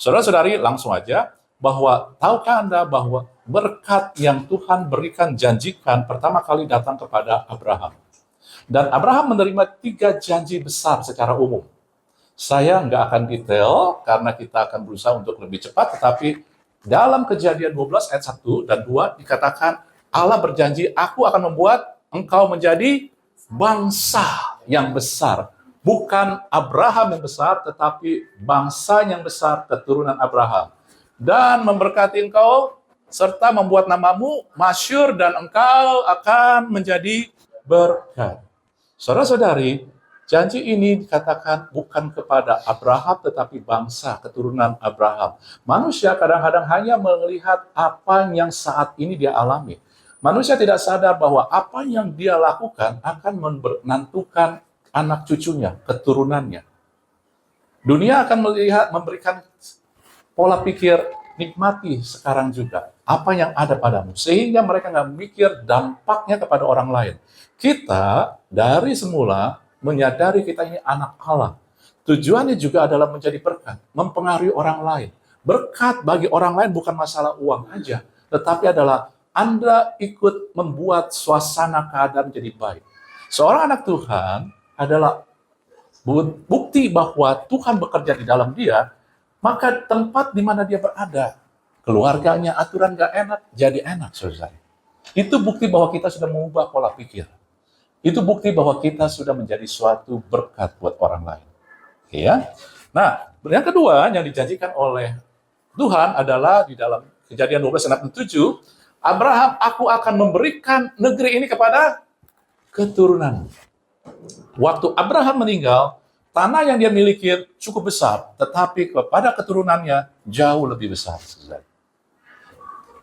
Saudara-saudari, langsung aja bahwa tahukah Anda bahwa berkat yang Tuhan berikan janjikan pertama kali datang kepada Abraham. Dan Abraham menerima 3 janji besar secara umum. Saya nggak akan detail karena kita akan berusaha untuk lebih cepat, tetapi dalam Kejadian 12 ayat 1 dan 2 dikatakan Allah berjanji, aku akan membuat engkau menjadi bangsa yang besar. Bukan Abraham yang besar, tetapi bangsa yang besar, keturunan Abraham. Dan memberkati engkau, serta membuat namamu masyhur, dan engkau akan menjadi berkat. Saudara-saudari, janji ini dikatakan bukan kepada Abraham, tetapi bangsa keturunan Abraham. Manusia kadang-kadang hanya melihat apa yang saat ini dia alami. Manusia tidak sadar bahwa apa yang dia lakukan akan menentukan anak cucunya, keturunannya. Dunia akan memberikan pola pikir, nikmati sekarang juga apa yang ada padamu, sehingga mereka nggak mikir dampaknya kepada orang lain. Kita dari semula menyadari kita ini anak Allah. Tujuannya juga adalah menjadi berkat, mempengaruhi orang lain. Berkat bagi orang lain bukan masalah uang aja, tetapi adalah Anda ikut membuat suasana keadaan jadi baik. Seorang anak Tuhan adalah bukti bahwa Tuhan bekerja di dalam dia, maka tempat di mana dia berada, keluarganya aturan gak enak, jadi enak, saudara. Itu bukti bahwa kita sudah mengubah pola pikir. Itu bukti bahwa kita sudah menjadi suatu berkat buat orang lain. Ya. Nah, yang kedua yang dijanjikan oleh Tuhan adalah di dalam Kejadian 12 ayat 7, Abraham, aku akan memberikan negeri ini kepada keturunan. Waktu Abraham meninggal, tanah yang dia miliki cukup besar, tetapi kepada keturunannya jauh lebih besar.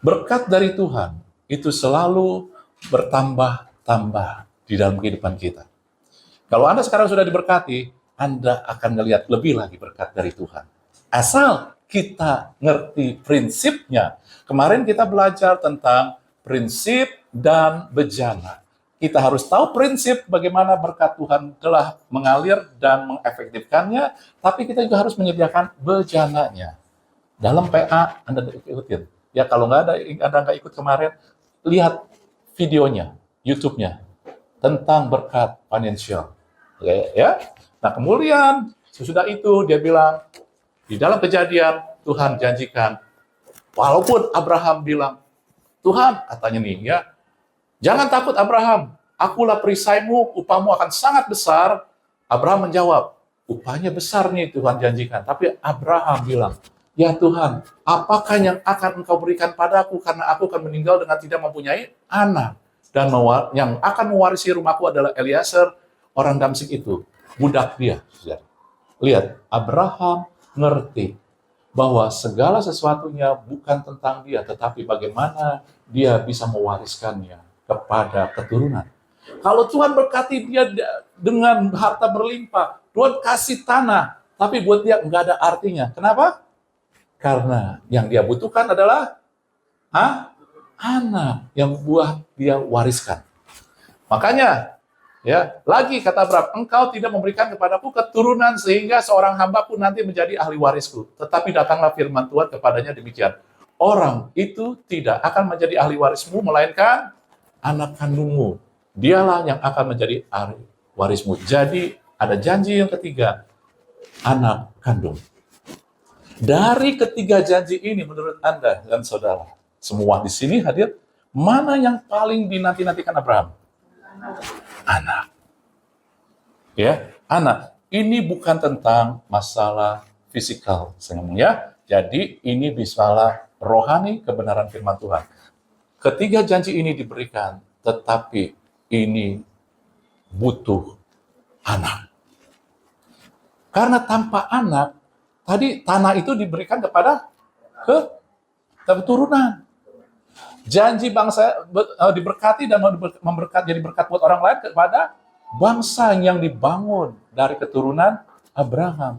Berkat dari Tuhan itu selalu bertambah-tambah di dalam kehidupan kita. Kalau Anda sekarang sudah diberkati, Anda akan melihat lebih lagi berkat dari Tuhan. Asal kita ngerti prinsipnya. Kemarin kita belajar tentang prinsip dan bejana. Kita harus tahu prinsip bagaimana berkat Tuhan telah mengalir dan mengefektifkannya, tapi kita juga harus menyediakan bejananya. Dalam PA, Anda ikutin. Ya, kalau Anda nggak ikut kemarin, lihat videonya, YouTube-nya, tentang berkat finansial. Ya. Nah, kemudian sesudah itu dia bilang, di dalam Kejadian, Tuhan janjikan, walaupun Abraham bilang, Tuhan, katanya nih ya, jangan takut Abraham, akulah perisaimu, upahmu akan sangat besar. Abraham menjawab, upahnya besar nih Tuhan janjikan. Tapi Abraham bilang, ya Tuhan, apakah yang akan engkau berikan padaku karena aku akan meninggal dengan tidak mempunyai anak. Dan yang akan mewarisi rumahku adalah Eliezer, orang Damsik itu, budak dia. Lihat, Abraham ngerti bahwa segala sesuatunya bukan tentang dia, tetapi bagaimana dia bisa mewariskannya kepada keturunan. Kalau Tuhan berkati dia dengan harta berlimpah, Tuhan kasih tanah, tapi buat dia nggak ada artinya. Kenapa? Karena yang dia butuhkan adalah anak yang buah dia wariskan. Makanya, ya, lagi kata Abraham, engkau tidak memberikan kepadaku keturunan sehingga seorang hambaku nanti menjadi ahli warisku. Tetapi datanglah firman Tuhan kepadanya demikian. Orang itu tidak akan menjadi ahli warismu, melainkan anak kandungmu. Dialah yang akan menjadi ahli warismu. Jadi ada janji yang ketiga, anak kandung. Dari ketiga janji ini menurut Anda dan saudara, semua di sini hadir, mana yang paling dinanti-nantikan Abraham? Anak. Ya, anak. Ini bukan tentang masalah fisikal, ya. Jadi ini masalah rohani, kebenaran firman Tuhan. Ketiga janji ini diberikan, tetapi ini butuh anak. Karena tanpa anak, tadi tanah itu diberikan kepada keturunan. Janji bangsa diberkati dan jadi berkat buat orang lain kepada bangsa yang dibangun dari keturunan Abraham.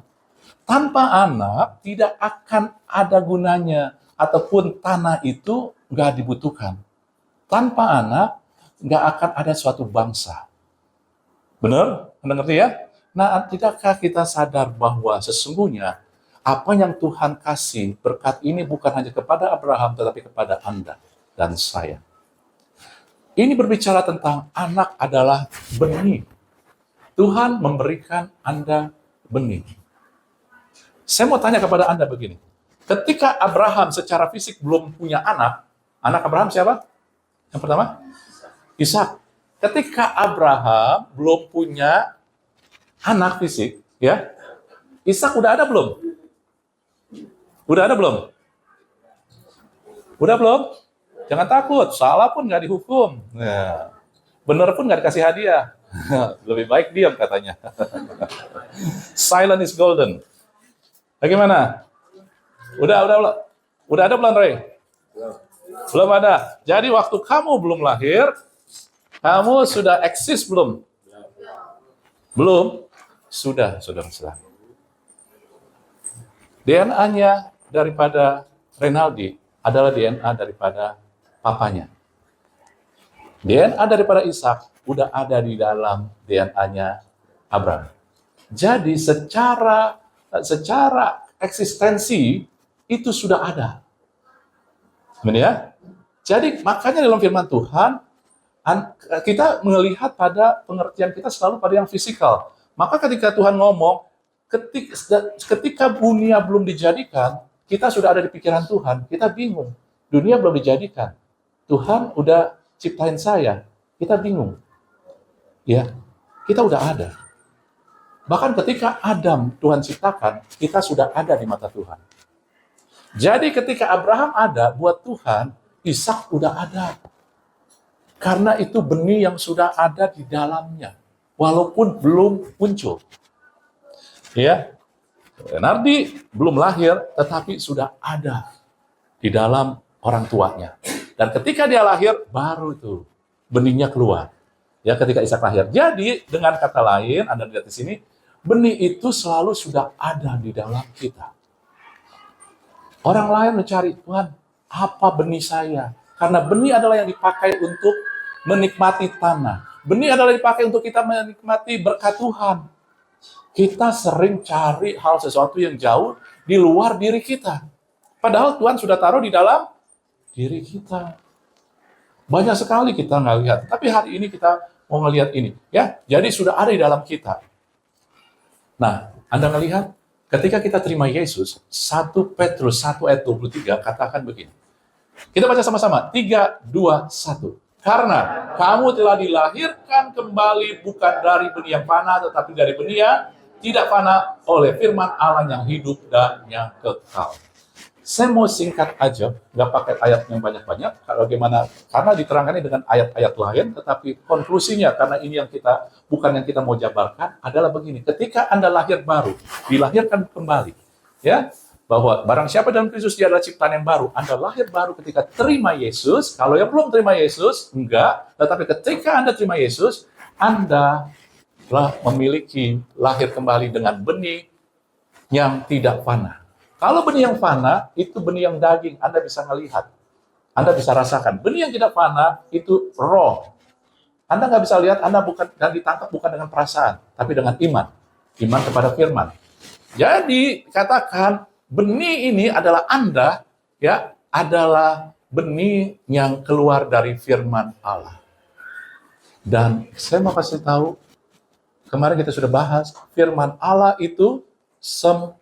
Tanpa anak tidak akan ada gunanya, ataupun tanah itu nggak dibutuhkan. Tanpa anak nggak akan ada suatu bangsa. Benar? Anda ngerti ya? Nah, tidakkah kita sadar bahwa sesungguhnya Apa yang Tuhan kasih, berkat ini bukan hanya kepada Abraham, tetapi kepada Anda dan saya. Ini berbicara tentang anak adalah benih. Tuhan memberikan Anda benih. Saya mau tanya kepada Anda begini. Ketika Abraham secara fisik belum punya anak Abraham siapa? Yang pertama? Ishak. Ketika Abraham belum punya anak fisik, ya, Ishak udah ada belum? Udah ada belum? Udah belum? Jangan takut, salah pun nggak dihukum. Nah, benar pun nggak dikasih hadiah. Lebih baik diam katanya. Silent is golden. Bagaimana? Udah ada belum, Ray? Belum ada. Jadi waktu kamu belum lahir, kamu sudah eksis belum? Belum? Sudah, saudara-saudara. DNA-nya daripada Renaldi adalah DNA daripada papanya. DNA daripada Ishak udah ada di dalam DNA-nya Abraham. Jadi secara eksistensi itu sudah ada. Ya? Jadi makanya dalam firman Tuhan kita melihat pada pengertian kita selalu pada yang fisikal. Maka ketika Tuhan ngomong, ketika dunia belum dijadikan, kita sudah ada di pikiran Tuhan, kita bingung. Dunia belum dijadikan. Tuhan udah ciptain saya, kita bingung. Ya, kita udah ada. Bahkan ketika Adam Tuhan ciptakan, kita sudah ada di mata Tuhan. Jadi ketika Abraham ada, buat Tuhan, Ishak udah ada. Karena itu benih yang sudah ada di dalamnya, walaupun belum muncul. Ya, Nardi belum lahir, tetapi sudah ada di dalam orang tuanya. Dan ketika dia lahir, baru itu benihnya keluar. Ya, ketika Ishak lahir. Jadi dengan kata lain, Anda lihat di sini, benih itu selalu sudah ada di dalam kita. Orang lain mencari, Tuhan, apa benih saya? Karena benih adalah yang dipakai untuk menikmati tanah. Benih adalah dipakai untuk kita menikmati berkat Tuhan. Kita sering cari hal sesuatu yang jauh di luar diri kita. Padahal Tuhan sudah taruh di dalam diri kita. Banyak sekali kita nggak lihat. Tapi hari ini kita mau ngelihat ini. Ya, jadi sudah ada di dalam kita. Nah, Anda ngelihat, ketika kita terima Yesus, 1 Petrus 1 ayat 23 katakan begini. Kita baca sama-sama. 3, 2, 1. Karena kamu telah dilahirkan kembali bukan dari benih yang fana, tetapi dari benih yang tidak fana oleh firman Allah yang hidup dan yang kekal. Saya mau singkat aja, nggak pakai ayat yang banyak-banyak, bagaimana? Karena diterangkannya dengan ayat-ayat lain, tetapi konklusinya, karena ini yang kita bukan yang kita mau jabarkan, adalah begini: ketika Anda lahir baru, dilahirkan kembali, ya, bahwa barang siapa dalam Kristus dia adalah ciptaan yang baru. Anda lahir baru ketika terima Yesus. Kalau yang belum terima Yesus, enggak. Tetapi ketika Anda terima Yesus, Anda telah memiliki lahir kembali dengan benih yang tidak fana. Kalau benih yang fana, itu benih yang daging, Anda bisa melihat. Anda bisa rasakan. Benih yang tidak fana, itu roh. Anda nggak bisa lihat, Anda bukan dan ditangkap bukan dengan perasaan, tapi dengan iman. Iman kepada firman. Jadi, katakan, benih ini adalah Anda, ya, adalah benih yang keluar dari firman Allah. Dan saya mau kasih tahu, kemarin kita sudah bahas, firman Allah itu sempurna.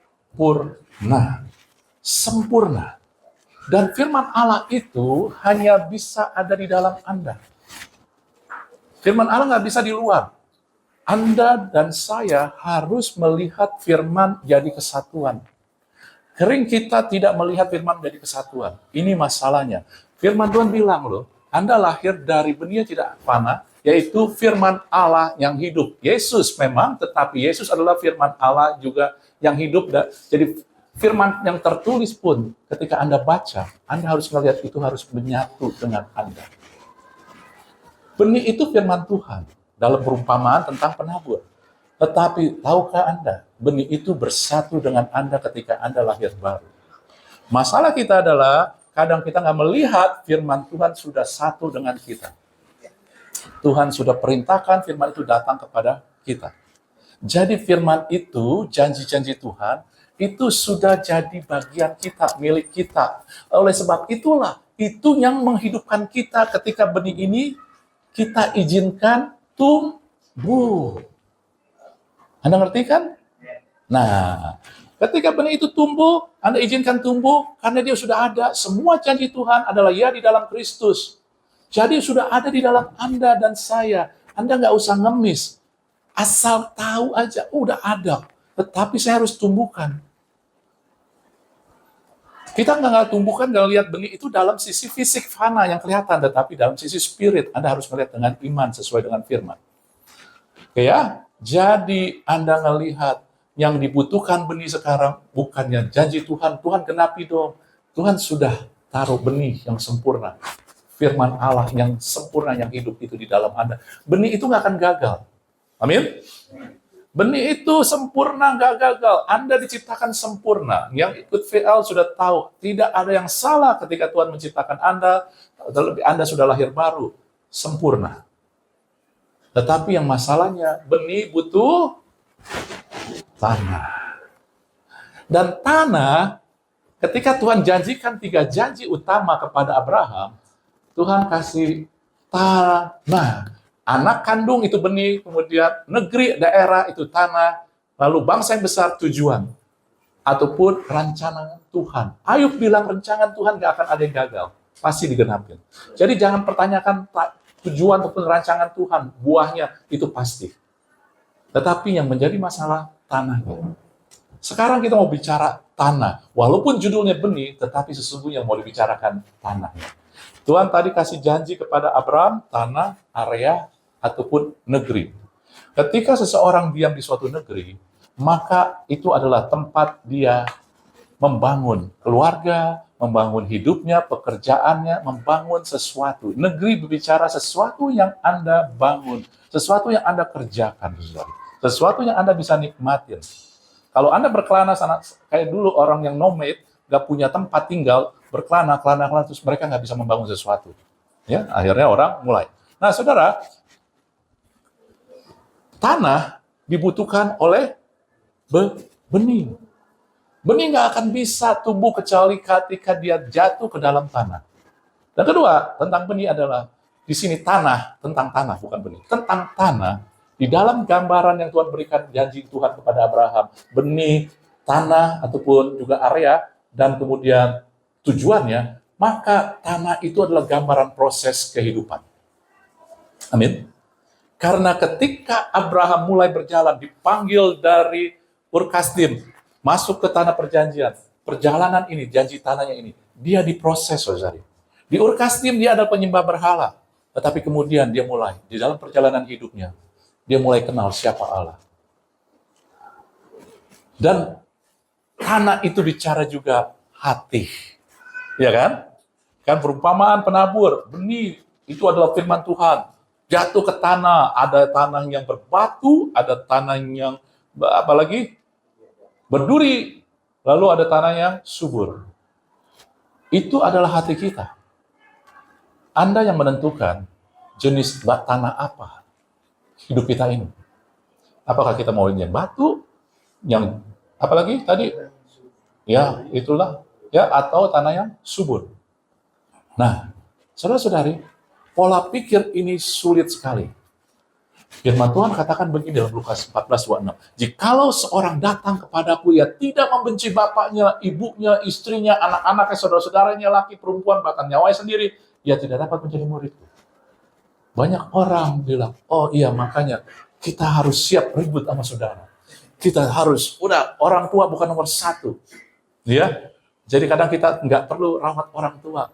Sempurna. Dan firman Allah itu hanya bisa ada di dalam Anda. Firman Allah nggak bisa di luar. Anda dan saya harus melihat firman jadi kesatuan. Kering kita tidak melihat firman menjadi kesatuan. Ini masalahnya. Firman Tuhan bilang loh, Anda lahir dari benih yang tidak fana, yaitu firman Allah yang hidup. Yesus memang, tetapi Yesus adalah firman Allah juga yang hidup. Jadi firman yang tertulis pun ketika Anda baca, Anda harus melihat itu harus menyatu dengan Anda. Benih itu firman Tuhan dalam perumpamaan tentang penabur. Tetapi tahukah Anda, benih itu bersatu dengan Anda ketika Anda lahir baru. Masalah kita adalah, kadang kita nggak melihat firman Tuhan sudah satu dengan kita. Tuhan sudah perintahkan firman itu datang kepada kita. Jadi firman itu, janji-janji Tuhan, itu sudah jadi bagian kita, milik kita. Oleh sebab itulah, itu yang menghidupkan kita ketika benih ini kita izinkan tumbuh. Anda ngerti kan? Nah, ketika benih itu tumbuh, Anda izinkan tumbuh, karena dia sudah ada. Semua janji Tuhan adalah ya di dalam Kristus. Jadi sudah ada di dalam Anda dan saya. Anda nggak usah ngemis. Asal tahu aja, udah ada. Tetapi saya harus tumbuhkan. Kita nggak tumbuhkan dan lihat benih itu dalam sisi fisik fana yang kelihatan, tetapi dalam sisi spirit, Anda harus melihat dengan iman sesuai dengan firman. Oke ya? Jadi Anda ngelihat yang dibutuhkan benih sekarang bukannya janji Tuhan, Tuhan genapi dong. Tuhan sudah taruh benih yang sempurna. Firman Allah yang sempurna yang hidup itu di dalam Anda. Benih itu nggak akan gagal. Amin? Benih itu sempurna, nggak gagal. Anda diciptakan sempurna. Yang ikut VL sudah tahu, tidak ada yang salah ketika Tuhan menciptakan Anda, terlebih Anda sudah lahir baru. Sempurna. Tetapi yang masalahnya, benih butuh tanah. Dan tanah, ketika Tuhan janjikan 3 janji utama kepada Abraham, Tuhan kasih tanah. Anak kandung itu benih, kemudian negeri, daerah itu tanah, lalu bangsa yang besar tujuan. Ataupun rancangan Tuhan. Ayub bilang rancangan Tuhan gak akan ada yang gagal. Pasti digenapin. Jadi jangan pertanyakan tujuan ataupun rancangan Tuhan, buahnya itu pasti. Tetapi yang menjadi masalah tanahnya. Sekarang kita mau bicara tanah. Walaupun judulnya benih, tetapi sesungguhnya mau dibicarakan tanahnya. Tuhan tadi kasih janji kepada Abraham, tanah, area, ataupun negeri. Ketika seseorang diam di suatu negeri, maka itu adalah tempat dia membangun keluarga, membangun hidupnya, pekerjaannya, membangun sesuatu. Negeri berbicara sesuatu yang Anda bangun, sesuatu yang Anda kerjakan, sesuatu yang Anda bisa nikmatin. Kalau Anda berkelana sana, kayak dulu orang yang nomad, nggak punya tempat tinggal, berkelana, terus mereka nggak bisa membangun sesuatu. Ya, akhirnya orang mulai. Nah, saudara, tanah dibutuhkan oleh benih. Benih nggak akan bisa tumbuh kecuali ketika dia jatuh ke dalam tanah. Dan kedua, tentang benih adalah, di sini tanah, tentang tanah, bukan benih. Tentang tanah, di dalam gambaran yang Tuhan berikan janji Tuhan kepada Abraham, benih, tanah, ataupun juga area, dan kemudian tujuannya, maka tanah itu adalah gambaran proses kehidupan. Amin. Karena ketika Abraham mulai berjalan, dipanggil dari Ur Kasdim, masuk ke tanah perjanjian, perjalanan ini, janji tanahnya ini, dia diproses, saudari. Di Ur Kasdim dia adalah penyembah berhala, tetapi kemudian dia mulai, di dalam perjalanan hidupnya, dia mulai kenal siapa Allah. Dan tanah itu bicara juga hati. Ya kan? Kan perumpamaan penabur, benih itu adalah firman Tuhan. Jatuh ke tanah, ada tanah yang berbatu, ada tanah yang apalagi berduri, lalu ada tanah yang subur. Itu adalah hati kita. Anda yang menentukan jenis tanah apa hidup kita ini. Apakah kita mau yang batu, yang apalagi tadi? Ya, itulah. Ya, atau tanah yang subur. Nah, saudara-saudari, pola pikir ini sulit sekali. Firman Tuhan katakan begini dalam Lukas 14:26. Jikalau seorang datang kepadaku, ia tidak membenci bapaknya, ibunya, istrinya, anak-anaknya, saudara-saudaranya, laki, perempuan, bahkan nyawanya sendiri, ia tidak dapat menjadi muridku. Banyak orang bilang, oh iya makanya kita harus siap ribut sama saudara. Kita harus, udah orang tua bukan nomor 1. Ya, jadi kadang kita nggak perlu rawat orang tua.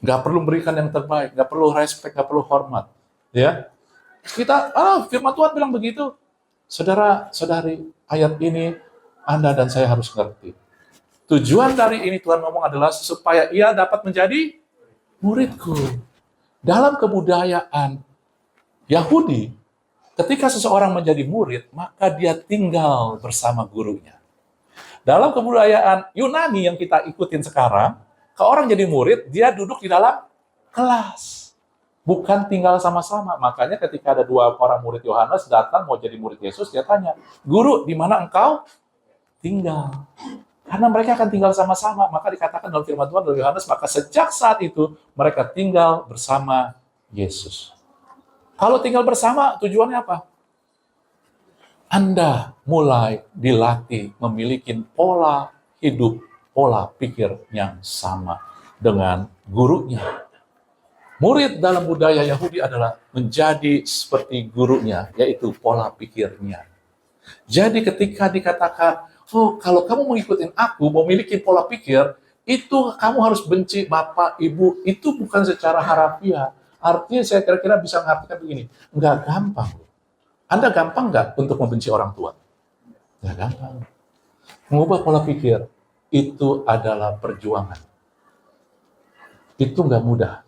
Nggak perlu berikan yang terbaik, nggak perlu respect, nggak perlu hormat. Ya, kita, firman Tuhan bilang begitu. Saudara-saudari, ayat ini Anda dan saya harus ngerti. Tujuan dari ini Tuhan ngomong adalah supaya ia dapat menjadi muridku. Dalam kebudayaan Yahudi, ketika seseorang menjadi murid, maka dia tinggal bersama gurunya. Dalam kebudayaan Yunani yang kita ikutin sekarang, kalau orang jadi murid, dia duduk di dalam kelas. Bukan tinggal sama-sama. Makanya ketika ada 2 orang murid Yohanes datang mau jadi murid Yesus, dia tanya, Guru, di mana engkau tinggal. Karena mereka akan tinggal sama-sama, maka dikatakan dalam firman Tuhan dari Yohanes, maka sejak saat itu mereka tinggal bersama Yesus. Kalau tinggal bersama, tujuannya apa? Anda mulai dilatih memiliki pola hidup, pola pikir yang sama dengan gurunya. Murid dalam budaya Yahudi adalah menjadi seperti gurunya, yaitu pola pikirnya. Jadi ketika dikatakan, oh kalau kamu mengikuti aku, memiliki pola pikir, itu kamu harus benci bapak, ibu, itu bukan secara harafiah. Artinya saya kira-kira bisa mengartikan begini, nggak gampang. Anda gampang nggak untuk membenci orang tua? Nggak gampang. Mengubah pola pikir, itu adalah perjuangan. Itu nggak mudah.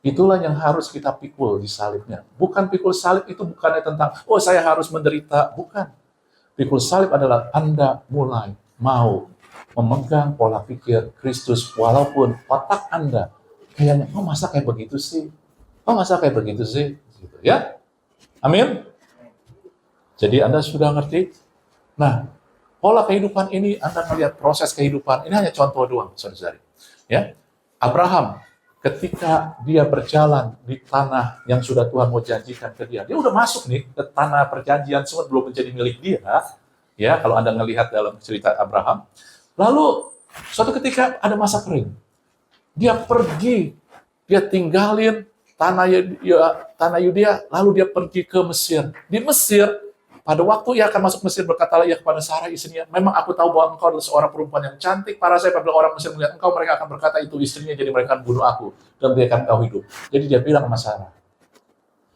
Itulah yang harus kita pikul di salibnya. Bukan pikul salib itu bukannya tentang, oh saya harus menderita. Bukan. Pikul salib adalah Anda mulai mau memegang pola pikir Kristus, walaupun otak Anda kayaknya, oh masa kayak begitu sih? Oh masa kayak begitu sih? Gitu, ya? Amin? Jadi Anda sudah ngerti? Nah, pola kehidupan ini, Anda melihat proses kehidupan, ini hanya contoh doang, saudara-saudari. Ya, Abraham, ketika dia berjalan di tanah yang sudah Tuhan mau janjikan ke dia udah masuk nih ke tanah perjanjian, semua belum menjadi milik dia. Ya, kalau Anda melihat dalam cerita Abraham. Lalu, suatu ketika ada masa kering. Dia pergi, dia tinggalin tanah Yudea, lalu dia pergi ke Mesir. Di Mesir, pada waktu ia akan masuk Mesir, berkatalah ia kepada Sarah istrinya, memang aku tahu bahwa engkau adalah seorang perempuan yang cantik. Para saya apabila orang Mesir melihat engkau, mereka akan berkata itu istrinya, jadi mereka akan bunuh aku dan biarkan engkau hidup. Jadi dia bilang sama Sarah,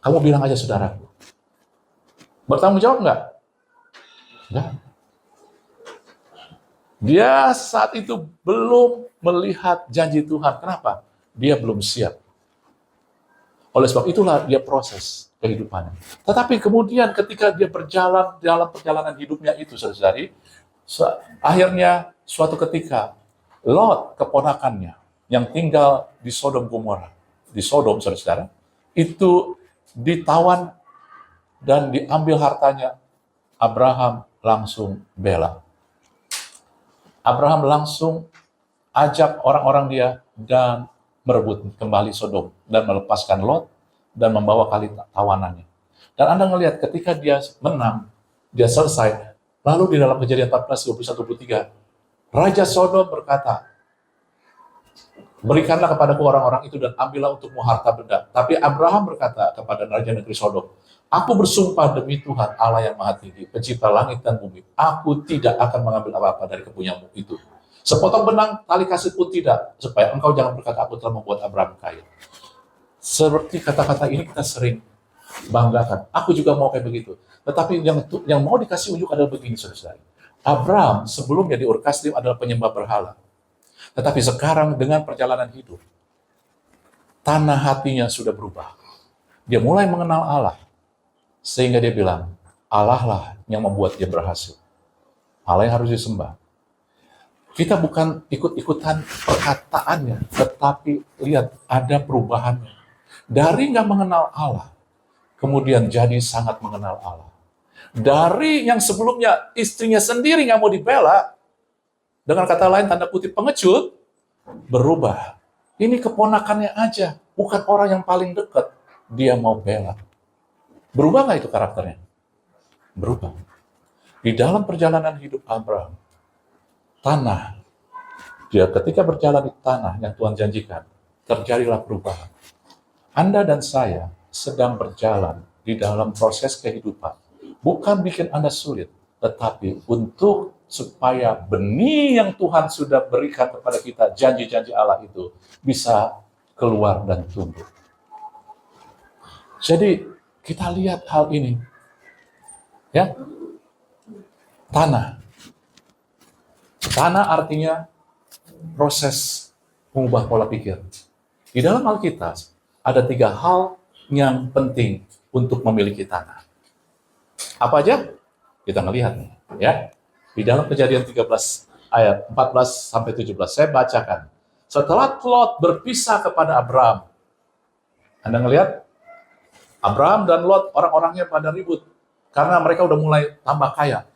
kamu bilang aja saudaraku. Bertanggung jawab enggak? Enggak. Dia saat itu belum melihat janji Tuhan. Kenapa? Dia belum siap. Oleh sebab itulah dia proses kehidupannya. Tetapi kemudian ketika dia berjalan dalam perjalanan hidupnya itu, saudari, akhirnya suatu ketika Lot, keponakannya, yang tinggal di Sodom Gomora, di Sodom, saudara, itu ditawan dan diambil hartanya. Abraham langsung bela. Abraham langsung ajak orang-orang dia dan merebut kembali Sodom dan melepaskan Lot dan membawa kali tawanannya. Dan Anda melihat ketika dia menang, dia selesai, lalu di dalam Kejadian 14, 21, 23, Raja Sodom berkata, berikanlah kepadaku orang-orang itu dan ambillah untukmu harta benda. Tapi Abraham berkata kepada Raja negeri Sodom, aku bersumpah demi Tuhan Allah yang Maha Tinggi, pencipta langit dan bumi, aku tidak akan mengambil apa-apa dari kepunyamu itu. Sepotong benang tali kasih pun tidak, supaya engkau jangan berkata aku telah membuat Abraham kaya. Seperti kata-kata ini kita sering banggakan. Aku juga mau kayak begitu. Tetapi yang mau dikasih unjuk adalah begini, saudara. Abraham sebelumnya di Ur Kasdim adalah penyembah berhala. Tetapi sekarang dengan perjalanan hidup, tanah hatinya sudah berubah. Dia mulai mengenal Allah. Sehingga dia bilang, Allah lah yang membuat dia berhasil. Allah yang harus disembah. Kita bukan ikut-ikutan perkataannya, tetapi lihat ada perubahannya. Dari nggak mengenal Allah, kemudian jadi sangat mengenal Allah. Dari yang sebelumnya istrinya sendiri nggak mau dibela, dengan kata lain tanda kutip pengecut, berubah. Ini keponakannya aja, bukan orang yang paling dekat, dia mau bela. Berubah nggak itu karakternya? Berubah. Di dalam perjalanan hidup Abraham, tanah, dia ketika berjalan di tanah yang Tuhan janjikan, terjadilah perubahan. Anda dan saya sedang berjalan di dalam proses kehidupan. Bukan bikin Anda sulit, tetapi untuk supaya benih yang Tuhan sudah berikan kepada kita, janji-janji Allah itu, bisa keluar dan tumbuh. Jadi, kita lihat hal ini. Ya, tanah. Tanah artinya proses mengubah pola pikir. Di dalam Alkitab ada 3 hal yang penting untuk memiliki tanah. Apa aja? Kita melihat nih, ya. Di dalam Kejadian 13 ayat 14 sampai 17 saya bacakan. Setelah Lot berpisah kepada Abraham. Anda ngelihat? Abraham dan Lot orang-orangnya pada ribut karena mereka udah mulai tambah kaya.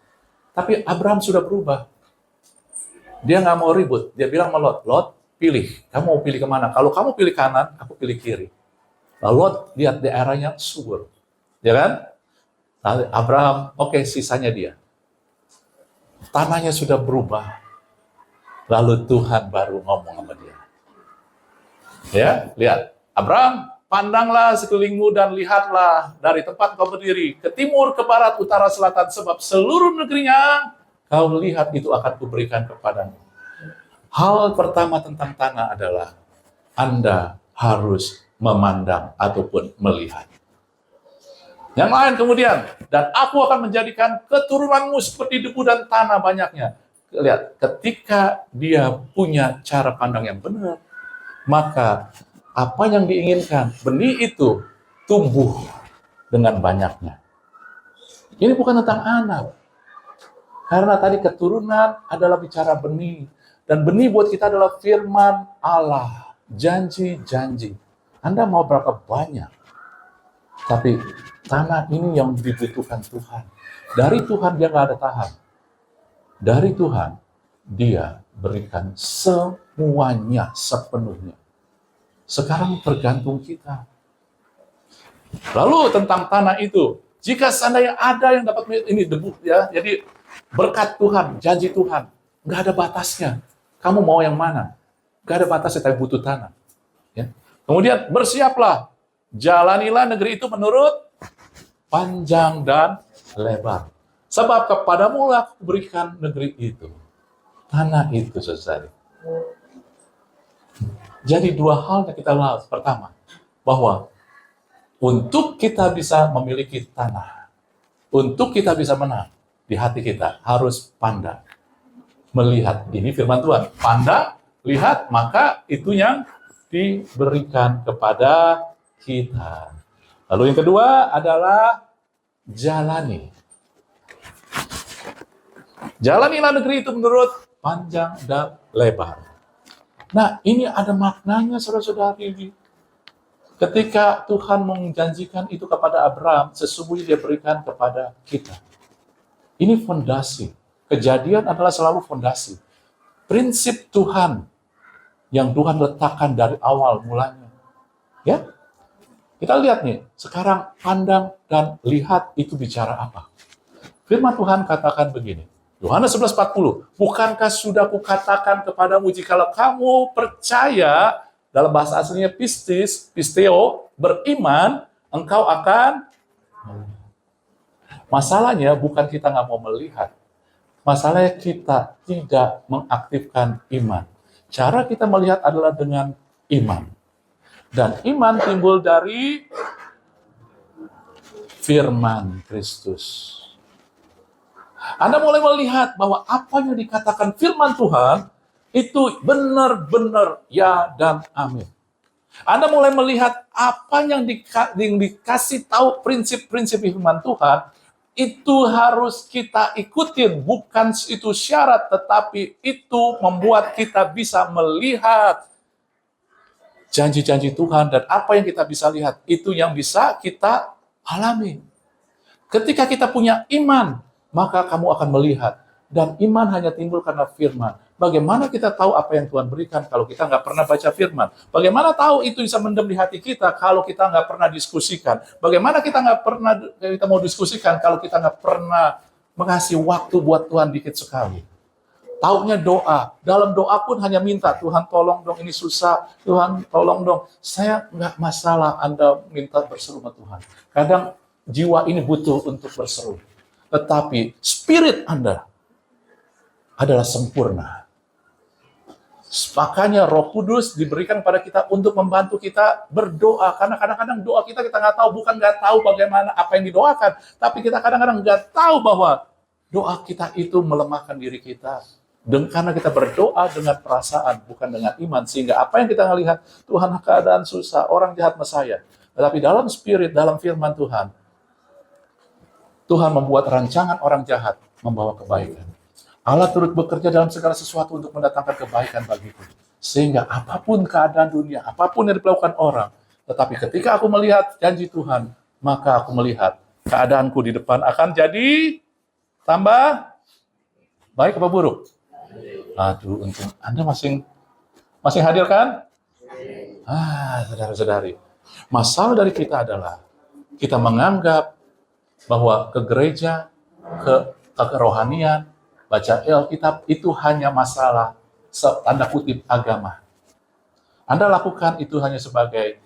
Tapi Abraham sudah berubah. Dia nggak mau ribut. Dia bilang sama Lot, Lot, pilih. Kamu mau pilih kemana? Kalau kamu pilih kanan, aku pilih kiri. Lalu Lot lihat daerahnya subur. Ya kan? Lalu Abraham, oke, sisanya dia. Tanahnya sudah berubah. Lalu Tuhan baru ngomong sama dia. Ya, lihat. Abraham, pandanglah sekelilingmu dan lihatlah dari tempat kau berdiri, ke timur, ke barat, utara, selatan, sebab seluruh negerinya kau lihat itu akan kuberikan kepadamu. Hal pertama tentang tanah adalah Anda harus memandang ataupun melihat. Yang lain kemudian, dan aku akan menjadikan keturunanmu seperti debu dan tanah banyaknya. Lihat, ketika dia punya cara pandang yang benar, maka apa yang diinginkan, benih itu tumbuh dengan banyaknya. Ini bukan tentang anak. Karena tadi keturunan adalah bicara benih. Dan benih buat kita adalah firman Allah. Janji-janji. Anda mau berapa banyak? Tapi tanah ini yang dibutuhkan Tuhan. Dari Tuhan dia nggak ada tahan. Dari Tuhan dia berikan semuanya sepenuhnya. Sekarang tergantung kita. Lalu tentang tanah itu, jika seandainya ada yang dapat ini debu ya, jadi berkat Tuhan, janji Tuhan, nggak ada batasnya. Kamu mau yang mana? Nggak ada batasnya, tapi butuh tanah. Ya. Kemudian bersiaplah, jalanilah negeri itu menurut panjang dan lebar. Sebab kepadamu lah aku berikan negeri itu. Tanah itu selesai. Jadi dua hal yang kita lihat. Pertama, bahwa untuk kita bisa memiliki tanah, untuk kita bisa menang di hati kita, harus pandang. Melihat, ini firman Tuhan. Pandang, lihat, maka itu yang diberikan kepada kita. Lalu yang kedua adalah jalani. Jalanilah negeri itu menurut panjang dan lebar. Nah, ini ada maknanya, saudara-saudari. Ketika Tuhan menjanjikan itu kepada Abraham, sesungguhnya dia berikan kepada kita. Ini fondasi. Kejadian adalah selalu fondasi. Prinsip Tuhan yang Tuhan letakkan dari awal mulanya. Ya, kita lihat nih, sekarang pandang dan lihat itu bicara apa. Firman Tuhan katakan begini, Yohanes 11:40, bukankah sudah kukatakan kepadamu, jikalau kamu percaya, dalam bahasa aslinya pistis, pisteo, beriman, engkau akan. Masalahnya bukan kita nggak mau melihat, masalahnya kita tidak mengaktifkan iman. Cara kita melihat adalah dengan iman. Dan iman timbul dari firman Kristus. Anda mulai melihat bahwa apa yang dikatakan firman Tuhan itu benar-benar ya dan amin. Anda mulai melihat apa yang dikasih tahu prinsip-prinsip firman Tuhan itu harus kita ikutin, bukan itu syarat, tetapi itu membuat kita bisa melihat janji-janji Tuhan, dan apa yang kita bisa lihat itu yang bisa kita alami. Ketika kita punya iman, maka kamu akan melihat. Dan iman hanya timbul karena firman. Bagaimana kita tahu apa yang Tuhan berikan kalau kita nggak pernah baca firman? Bagaimana tahu itu bisa mendem di hati kita kalau kita nggak pernah diskusikan? Bagaimana kita mau diskusikan kalau kita nggak pernah mengasih waktu buat Tuhan dikit sekali? Taunya doa. Dalam doa pun hanya minta, Tuhan tolong dong, ini susah. Tuhan tolong dong. Saya nggak masalah Anda minta berseru sama Tuhan. Kadang jiwa ini butuh untuk berseru. Tetapi spirit Anda adalah sempurna. Makanya Roh Kudus diberikan pada kita untuk membantu kita berdoa. Karena kadang-kadang doa kita nggak tahu, bukan nggak tahu bagaimana apa yang didoakan, tapi kita kadang-kadang nggak tahu bahwa doa kita itu melemahkan diri kita. Karena kita berdoa dengan perasaan, bukan dengan iman. Sehingga apa yang kita lihat, Tuhan keadaan susah, orang jahat sama saya. Tetapi dalam spirit, dalam firman Tuhan, Tuhan membuat rancangan orang jahat membawa kebaikan. Allah turut bekerja dalam segala sesuatu untuk mendatangkan kebaikan bagiku. Sehingga apapun keadaan dunia, apapun yang dilakukan orang, tetapi ketika aku melihat janji Tuhan, maka aku melihat keadaanku di depan akan jadi tambah baik apa buruk? Aduh, untung Anda masih hadir kan? Saudara-saudari, masalah dari kita adalah kita menganggap bahwa ke gereja, ke kerohanian, baca Alkitab itu hanya masalah tanda kutip agama. Anda lakukan itu hanya sebagai,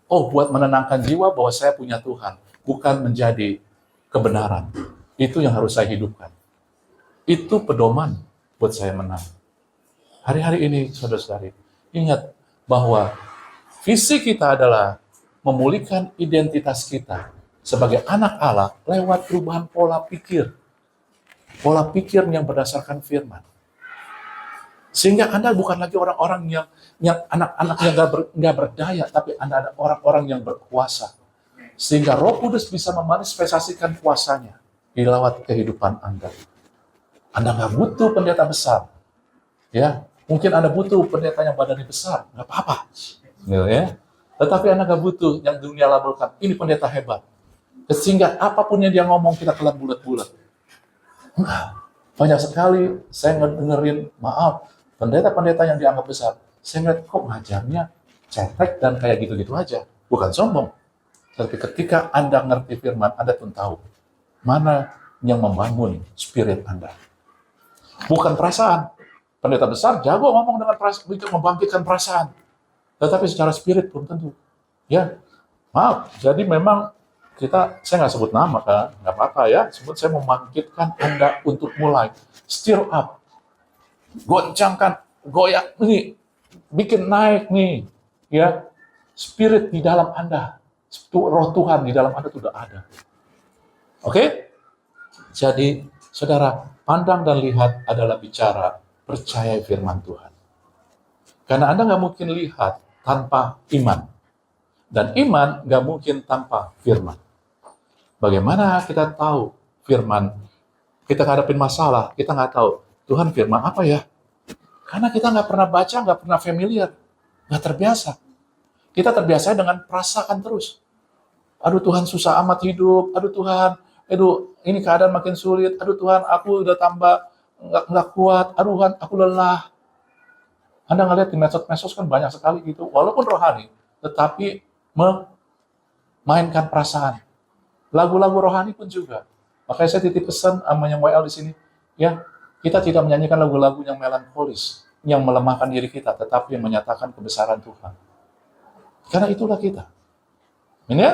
buat menenangkan jiwa bahwa saya punya Tuhan, bukan menjadi kebenaran. Itu yang harus saya hidupkan. Itu pedoman buat saya menang. Hari-hari ini, saudara-saudari, ingat bahwa visi kita adalah memulihkan identitas kita sebagai anak Allah lewat perubahan pola pikir. Pola pikir yang berdasarkan firman. Sehingga Anda bukan lagi orang-orang yang anak-anak yang nggak berdaya, tapi Anda ada orang-orang yang berkuasa. Sehingga Roh Kudus bisa memanifestasikan kuasanya di lewat kehidupan Anda. Anda nggak butuh pendeta besar. Ya, mungkin Anda butuh pendeta yang badannya besar, nggak apa-apa. Ya. Tetapi Anda nggak butuh yang dunia labelkan, ini pendeta hebat. Sehingga apapun yang dia ngomong, kita telan bulat-bulat. Enggak. Banyak sekali saya dengerin, maaf, pendeta-pendeta yang dianggap besar, saya ngeliat kok ngajarnya cetek dan kayak gitu-gitu aja. Bukan sombong. Tapi ketika Anda ngerti firman, Anda pun tahu mana yang membangun spirit Anda. Bukan perasaan. Pendeta besar jago ngomong dengan perasaan, membangkitkan perasaan. Tetapi secara spirit belum tentu. Ya, maaf. Jadi memang saya nggak sebut nama kan, nggak apa-apa ya. Sebut saya membangkitkan Anda untuk mulai stir up, goncangkan, goyak nih, bikin naik nih, ya. Spirit di dalam Anda, Roh Tuhan di dalam Anda sudah ada. Oke? Jadi, saudara, pandang dan lihat adalah bicara percaya firman Tuhan. Karena Anda nggak mungkin lihat tanpa iman. Dan iman nggak mungkin tanpa firman. Bagaimana kita tahu firman? Kita ngadepin masalah, kita nggak tahu, Tuhan firman apa ya? Karena kita nggak pernah baca, nggak pernah familiar, nggak terbiasa. Kita terbiasa dengan perasaan terus. Aduh Tuhan, susah amat hidup. Aduh Tuhan, ini keadaan makin sulit. Aduh Tuhan, aku udah tambah nggak kuat. Aduh Tuhan, aku lelah. Anda ngeliat di medsos kan banyak sekali gitu. Walaupun rohani, tetapi memainkan perasaan. Lagu-lagu rohani pun juga. Makanya saya titip pesan sama yang WL di sini, ya, kita tidak menyanyikan lagu-lagu yang melankolis, yang melemahkan diri kita, tetapi yang menyatakan kebesaran Tuhan. Karena itulah kita. Ini ya?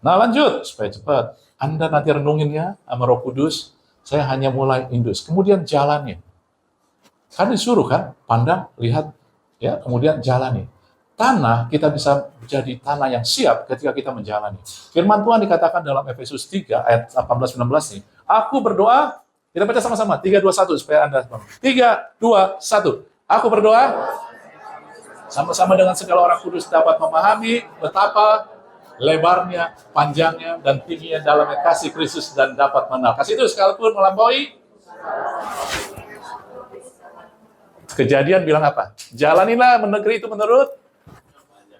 Nah lanjut, supaya cepat. Anda nanti renunginnya sama Roh Kudus, saya hanya mulai indus. Kemudian jalannya. Kan disuruh kan, pandang, lihat, ya, kemudian jalani. Tanah, kita bisa menjadi tanah yang siap ketika kita menjalani. Firman Tuhan dikatakan dalam Efesus 3 ayat 18-19 nih. Aku berdoa, kita baca sama-sama, 3, 2, 1, supaya Anda 3, 2, 1. Aku berdoa, sama-sama dengan segala orang kudus dapat memahami betapa lebarnya, panjangnya, dan tingginya dalamnya kasih Kristus dan dapat mengenal. Kasih itu sekalipun melampaui. Kejadian bilang apa? Jalanilah negeri itu menurut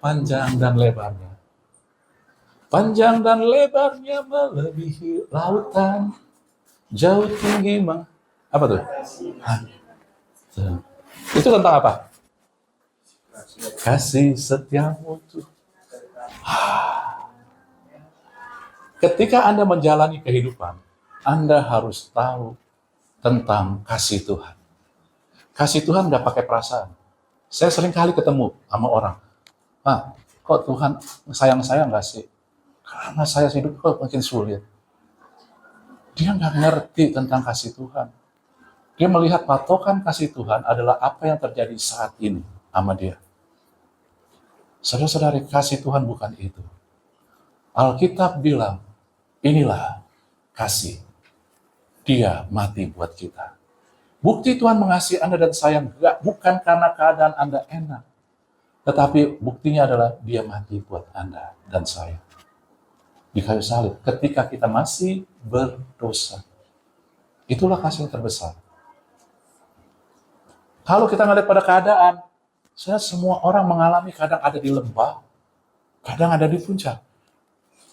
panjang dan lebarnya. Panjang dan lebarnya melebihi lautan. Jauh tinggi apa tuh? Itu tentang apa? Kasih setiamu tuh. Ketika Anda menjalani kehidupan, Anda harus tahu tentang kasih Tuhan. Kasih Tuhan nggak pakai perasaan. Saya sering kali ketemu sama orang. Kok Tuhan sayang saya nggak sih? Karena saya hidup kok makin sulit. Dia nggak ngerti tentang kasih Tuhan. Dia melihat patokan kasih Tuhan adalah apa yang terjadi saat ini sama dia. Saudara-saudari, kasih Tuhan bukan itu. Alkitab bilang, inilah kasih. Dia mati buat kita. Bukti Tuhan mengasihi Anda dan saya bukan karena keadaan Anda enak. Tetapi buktinya adalah dia mati buat Anda dan saya. Di kayu salib, ketika kita masih berdosa. Itulah kasih yang terbesar. Kalau kita ngelihat pada keadaan, semua orang mengalami kadang ada di lembah, kadang ada di puncak.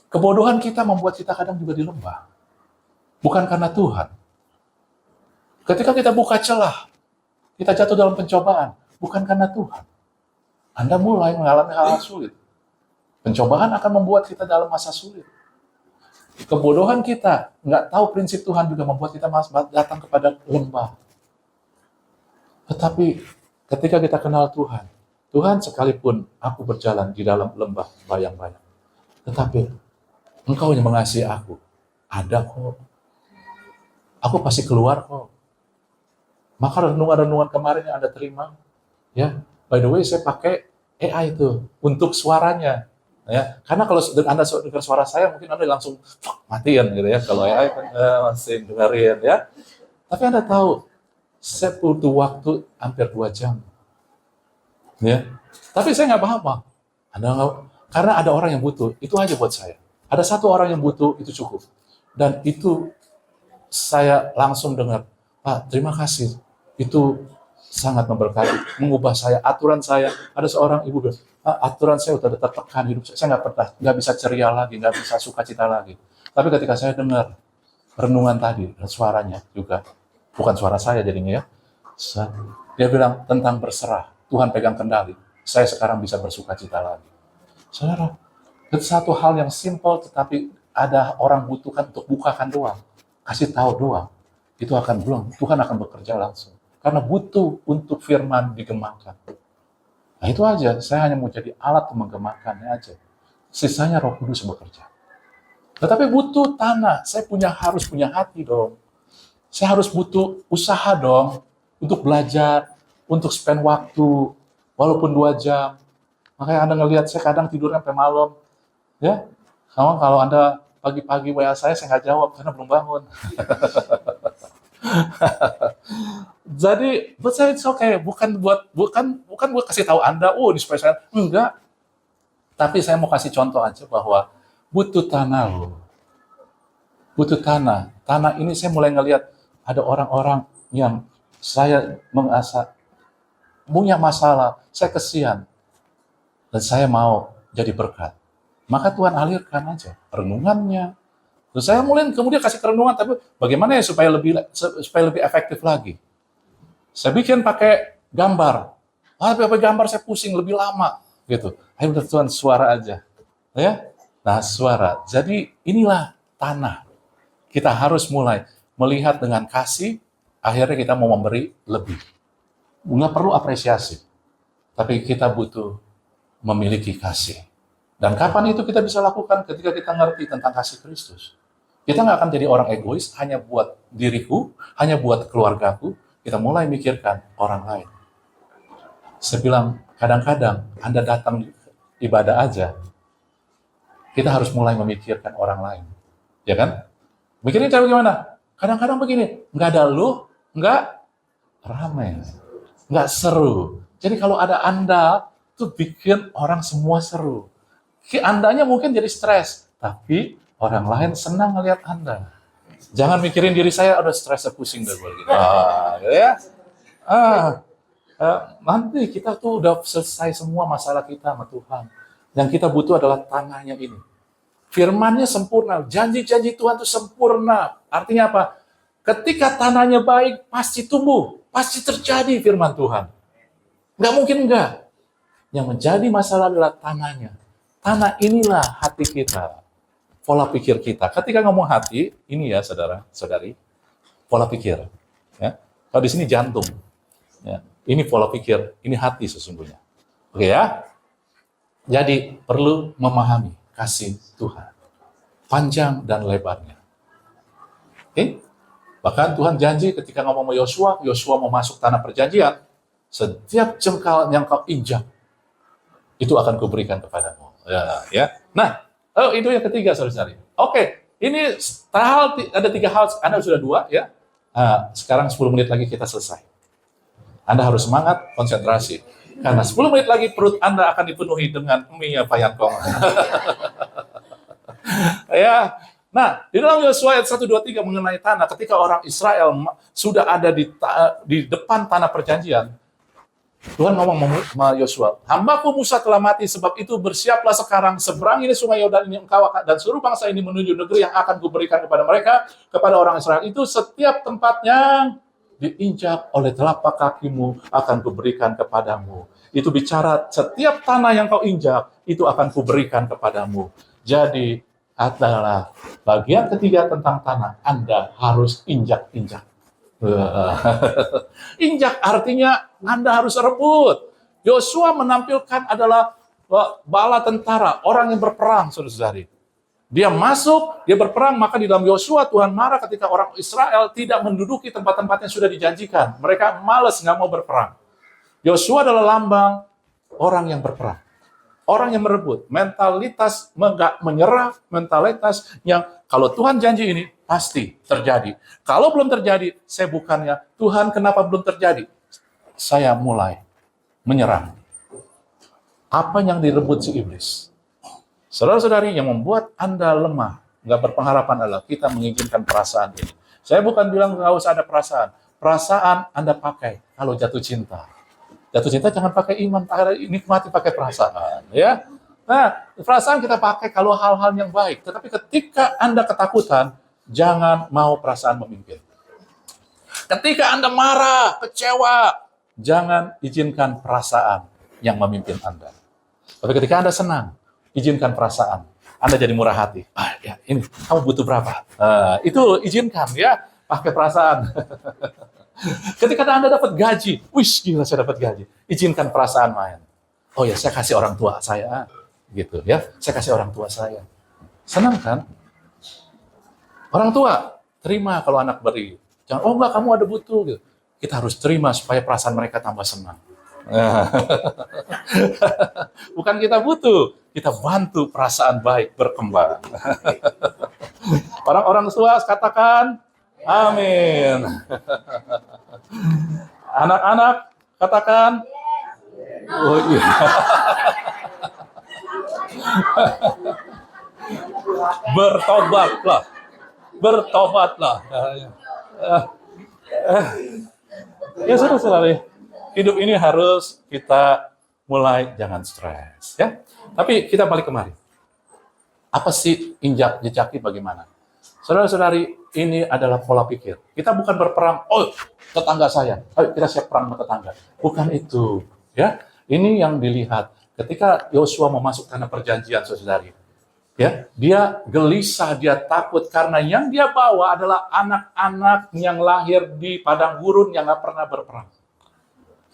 Kebodohan kita membuat kita kadang juga di lembah. Bukan karena Tuhan. Ketika kita buka celah, Kita jatuh dalam pencobaan, bukan karena Tuhan. Anda mulai mengalami hal-hal sulit. Pencobaan akan membuat kita dalam masa sulit. Kebodohan kita, nggak tahu prinsip Tuhan juga membuat kita datang kepada lembah. Tetapi ketika kita kenal Tuhan, Tuhan sekalipun aku berjalan di dalam lembah bayang-bayang, tetapi Engkau yang mengasihi aku, ada kok. Aku pasti keluar kok. Maka renungan-renungan kemarin yang Anda terima, ya, by the way saya pakai AI itu untuk suaranya. Ya, karena kalau Anda dengar suara saya, mungkin Anda langsung matiin gitu ya. Kalau AI kan masih dengerin ya. Tapi Anda tahu, saya butuh waktu hampir 2 jam. Ya. Tapi saya nggak apa-apa. Karena ada orang yang butuh, itu aja buat saya. Ada satu orang yang butuh, itu cukup. Dan itu saya langsung dengar, Pak, terima kasih. Itu sangat memberkati, mengubah saya, aturan saya. Ada seorang ibu bilang, aturan saya udah tertekan hidup saya nggak bisa ceria lagi, nggak bisa sukacita lagi. Tapi ketika saya dengar renungan tadi, dan suaranya juga, bukan suara saya jadinya ya, dia bilang tentang berserah, Tuhan pegang kendali, saya sekarang bisa bersukacita lagi. Saudara, itu satu hal yang simpel, tetapi ada orang butuhkan untuk bukakan doang, kasih tahu doang, itu akan bilang, Tuhan akan bekerja langsung. Karena butuh untuk firman digemakan. Nah itu aja, saya hanya mau jadi alat untuk menggemakannya aja. Sisanya Roh Kudus bekerja. Tetapi butuh tanah, saya harus punya hati dong. Saya harus butuh usaha dong, untuk belajar, untuk spend waktu, walaupun 2 jam. Makanya Anda ngelihat saya kadang tidurnya sampai malam. Ya, kalau Anda pagi-pagi WA saya nggak jawab, karena belum bangun. Jadi buat saya itu okay. bukan buat kasih tahu Anda, ini supaya saya enggak. Tapi saya mau kasih contoh aja bahwa butuh tanah loh. Butuh tanah. Tanah ini saya mulai ngelihat ada orang-orang yang saya punya masalah, saya kesian. Dan saya mau jadi berkat. Maka Tuhan alirkan aja renungannya. Terus saya mulai kemudian kasih renungan, tapi bagaimana ya supaya lebih efektif lagi. Saya bikin pakai gambar. Pakai gambar saya pusing lebih lama gitu. Ayo udah Tuhan, suara aja. Ya. Nah, suara. Jadi inilah tanah. Kita harus mulai melihat dengan kasih, akhirnya kita mau memberi lebih. Nggak perlu apresiasi. Tapi kita butuh memiliki kasih. Dan kapan itu kita bisa lakukan? Ketika kita ngerti tentang kasih Kristus. Kita nggak akan jadi orang egois, hanya buat diriku, hanya buat keluargaku. Kita mulai mikirkan orang lain. Saya bilang, kadang-kadang Anda datang ibadah aja, kita harus mulai memikirkan orang lain. Ya kan? Mikirin cara gimana? Kadang-kadang begini, nggak ada lu, nggak ramai, nggak seru. Jadi kalau ada Anda, tuh bikin orang semua seru. Andanya mungkin jadi stres, tapi orang lain senang ngelihat Anda. Jangan mikirin diri saya, udah stres, pusing dah gue gitu. Ya. Nanti kita tuh udah selesai semua masalah kita sama Tuhan. Yang kita butuh adalah tanahnya ini. Firman-Nya sempurna, janji-janji Tuhan itu sempurna. Artinya apa? Ketika tanahnya baik, pasti tumbuh, pasti terjadi firman Tuhan. Nggak mungkin enggak. Yang menjadi masalah adalah tanahnya. Tanah inilah hati kita, pola pikir kita. Ketika ngomong hati, ini ya saudara-saudari, pola pikir. Ya. Kalau di sini jantung, ya. Ini pola pikir, ini hati sesungguhnya. Oke ya? Jadi perlu memahami kasih Tuhan, panjang dan lebarnya. Oke? Bahkan Tuhan janji ketika ngomong sama Yosua mau masuk tanah perjanjian, setiap jengkal yang kau injak, itu akan kuberikan kepadamu. Ya. Nah, itu yang ketiga, saudara-saudari. Oke, ini ada 3 hal, Anda sudah 2 ya. Sekarang 10 menit lagi kita selesai. Anda harus semangat, konsentrasi. Karena 10 menit lagi perut Anda akan dipenuhi dengan mie payangkong. Ya. Nah, di dalam Yosua ayat 1, 2, 3 mengenai tanah, ketika orang Israel sudah ada di depan tanah perjanjian, Tuhan ngomong sama Yosua, hambaku Musa telah mati, sebab itu bersiaplah sekarang, seberangi sungai Yordan ini engkau dan seluruh bangsa ini menuju negeri yang akan kuberikan kepada mereka, kepada orang Israel itu setiap tempat yang diinjak oleh telapak kakimu akan kuberikan kepadamu. Itu bicara setiap tanah yang kau injak, itu akan kuberikan kepadamu. Jadi adalah bagian ketiga tentang tanah, Anda harus injak-injak. Injak artinya Anda harus rebut. Yosua menampilkan adalah bala tentara, orang yang berperang, saudara-saudari. Dia masuk, dia berperang, maka di dalam Yosua Tuhan marah ketika orang Israel tidak menduduki tempat-tempat yang sudah dijanjikan. Mereka malas, nggak mau berperang. Yosua adalah lambang orang yang berperang. Orang yang merebut, mentalitas nggak menyerah, mentalitas yang kalau Tuhan janji ini, pasti terjadi. Kalau belum terjadi, saya bukannya, Tuhan kenapa belum terjadi? Saya mulai menyerah. Apa yang direbut si iblis? Saudara-saudari, yang membuat Anda lemah, nggak berpengharapan adalah kita menginginkan perasaan ini. Saya bukan bilang nggak usah ada perasaan. Perasaan Anda pakai kalau jatuh cinta. Jatuh cinta jangan pakai iman, nikmati pakai perasaan. Ya. Nah, perasaan kita pakai kalau hal-hal yang baik. Tetapi ketika Anda ketakutan, jangan mau perasaan memimpin. Ketika Anda marah, kecewa, jangan izinkan perasaan yang memimpin Anda. Tapi ketika Anda senang, izinkan perasaan. Anda jadi murah hati. Ya, ini kamu butuh berapa? Itu izinkan ya, pakai perasaan. Ketika Anda dapat gaji, wih gila saya dapat gaji. Izinkan perasaan main. Oh ya, saya kasih orang tua saya, gitu ya. Saya kasih orang tua saya. Senang kan? Orang tua terima kalau anak beri. Jangan, oh enggak, kamu ada butuh. Gitu. Kita harus terima supaya perasaan mereka tambah senang. Bukan kita butuh, kita bantu perasaan baik berkembang. Orang-orang tua katakan amin. Anak-anak katakan oh iya. Bertobatlah. Bertobatlah. Ya saudara-saudari, hidup ini harus kita mulai jangan stres, ya. Tapi kita balik kemari. Apa sih injak jejaki bagaimana? Saudara-saudari, ini adalah pola pikir. Kita bukan berperang, oh tetangga saya, ayo kita siap perang sama tetangga. Bukan itu, ya. Ini yang dilihat ketika Yosua memasuk tanah perjanjian, saudari. Ya, dia gelisah, dia takut karena yang dia bawa adalah anak-anak yang lahir di padang gurun yang nggak pernah berperang.